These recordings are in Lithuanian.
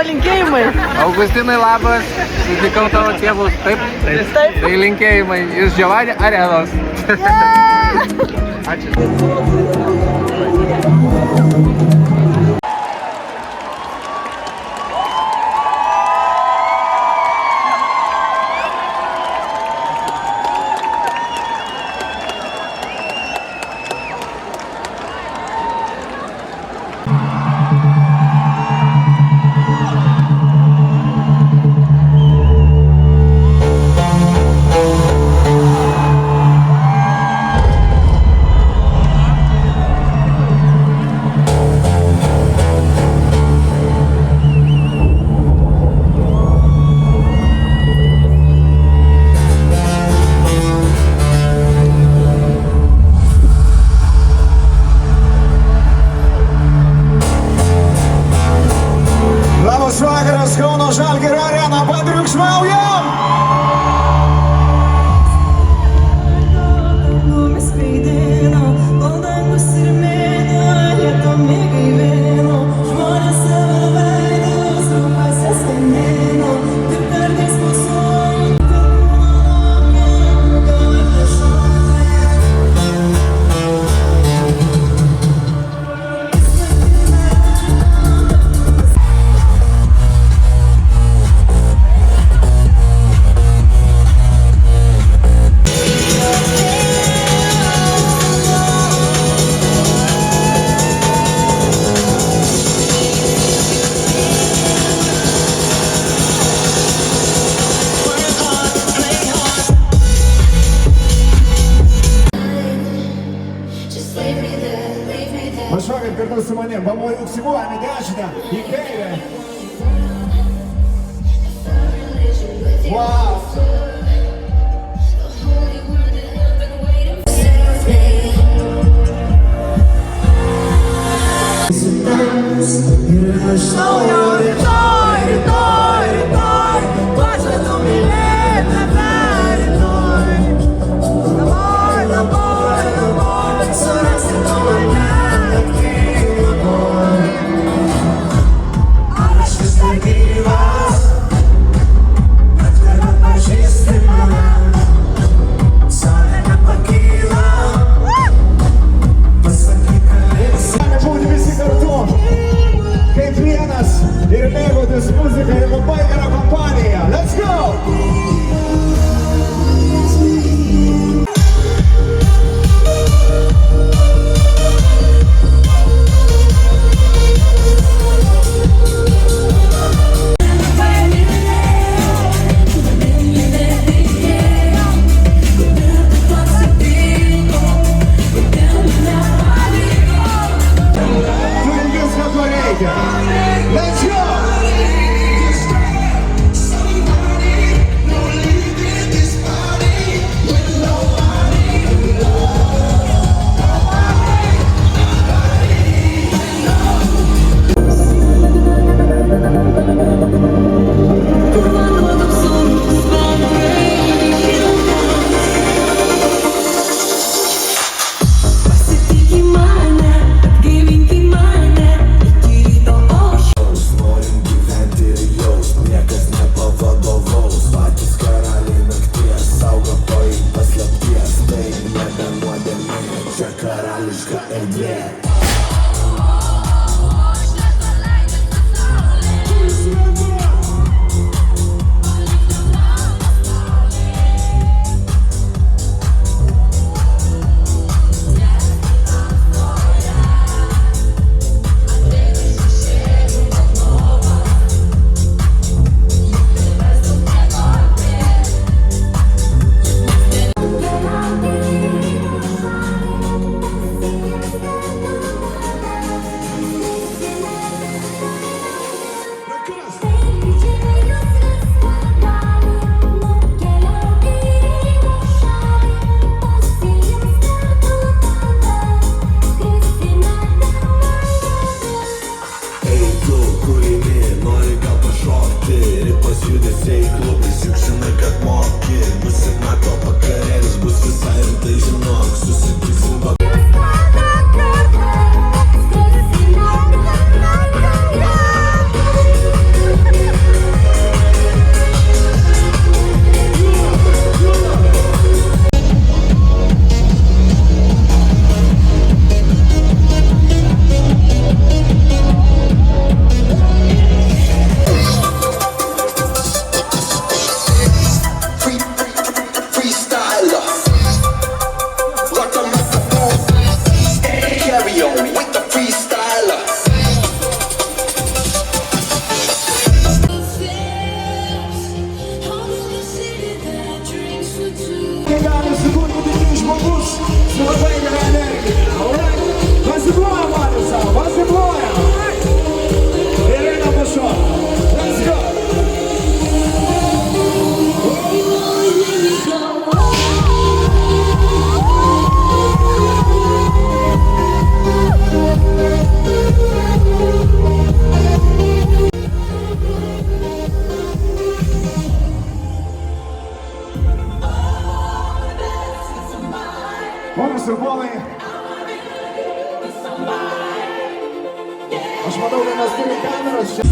linkėjimai. Augustinai, labas. Sutikau tavo tėvus. Taip? Taip. Tai linkėjimai iš Giovanni Arenos. Ačiū. Labas vakaras, Kauno Žalgirio arena, patriukšmaujam! Pašokit kartu su manim, pamoju užsimuojame dešinę į kairę. Wow! Ir aš naujo rytoj, pažadu mylėti tave rytoj. Dabar, surasti tu mane. Ar aš vis dar gyvas, bet galiu futbolai. Aš matau, kad mes turime kameras čia.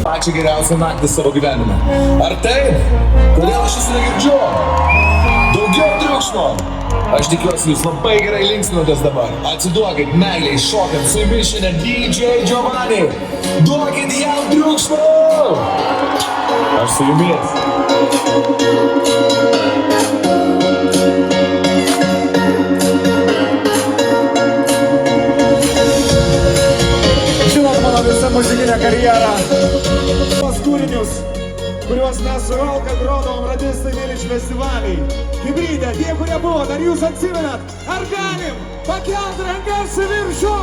Pačią geriausią naktį savo gyvenime. Ar taip? Kodėl aš jūsų negirdžiu? Daugiau triukšmo! Aš tikiuosi, jūs labai gerai linksminotės dabar. Atsiduokit meiliai, šokant su jumis šiandien DJ Giovanni. Duokit jam triukšmo! Aš su jumis. Žinot mano visą muzikinę karjerą. Tuos kūrinius, kuriuos mes su Rolka grodom Radistai Village festivaliai. Hibridė, tie, kurie buvo, ar jūs atsimenat? Ar galim pakelt rankas į viršų?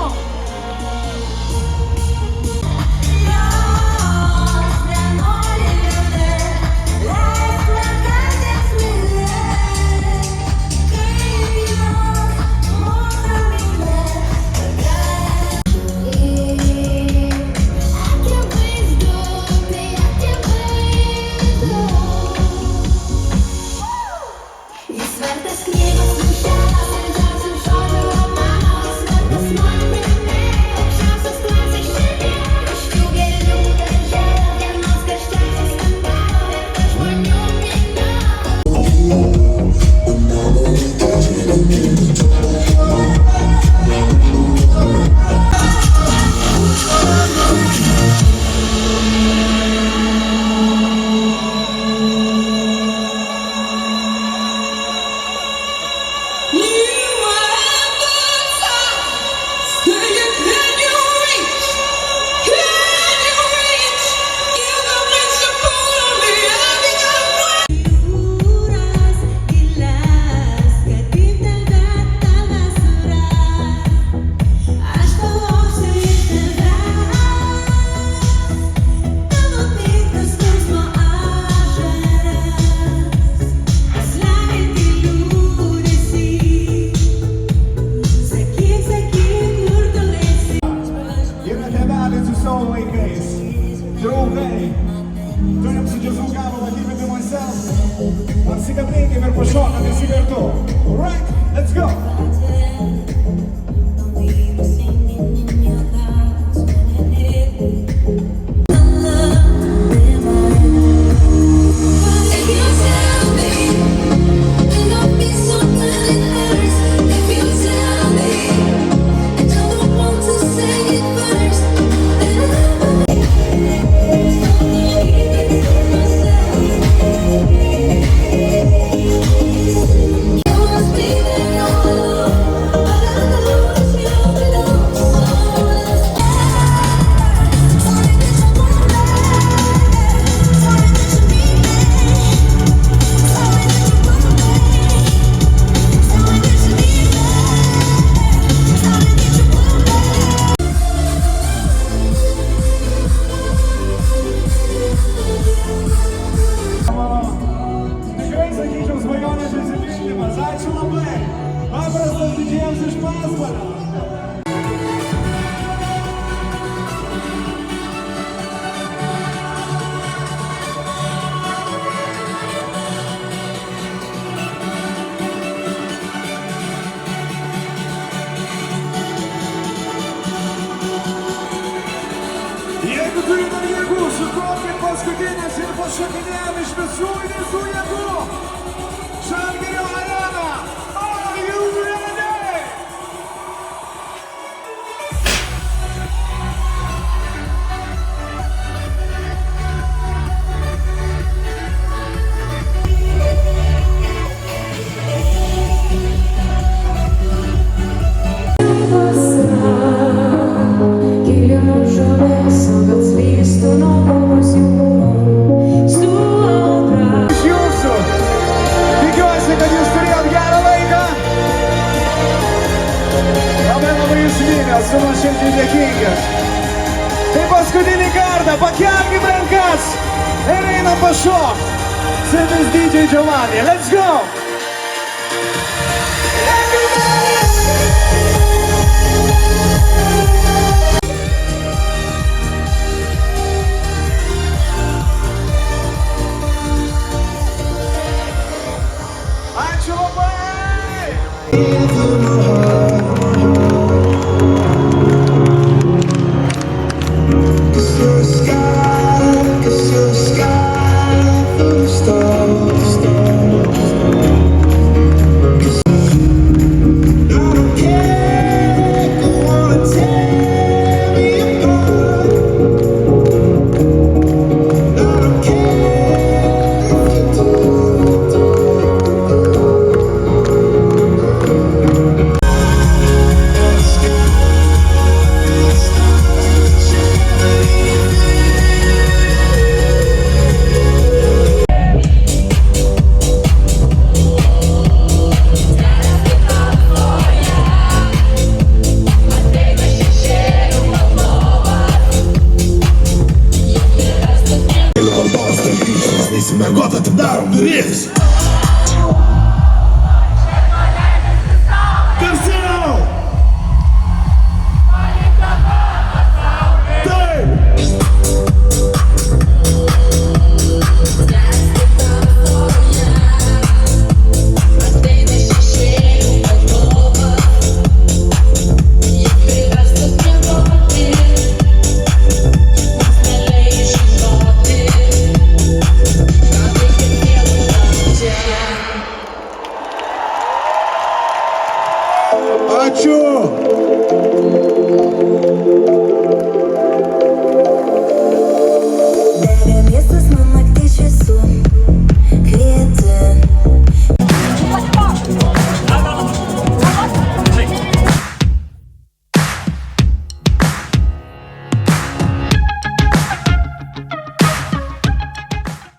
Draugai, turim su džiazu gabalą Keep It To Myself. Apsikabinkim ir pašokam visi kartu. Alright, let's go! Ačiū labai! Paprastas didžėjams iš Pasvalio! Jeigu turime jėgų, sukopkit paskutinės ir pašokinėjom iš visų jėgų! Žalgirio arena! Are you ready? Você Esu nuoširdžiai dėkingas. Tai paskutinį kartą pakelkim rankas ir einam pašokt. Su jumis DJ Giovanni. Let's go! Ačiū labai! Mergota, atidarom duris! Garsiau! Taip! Ačiū!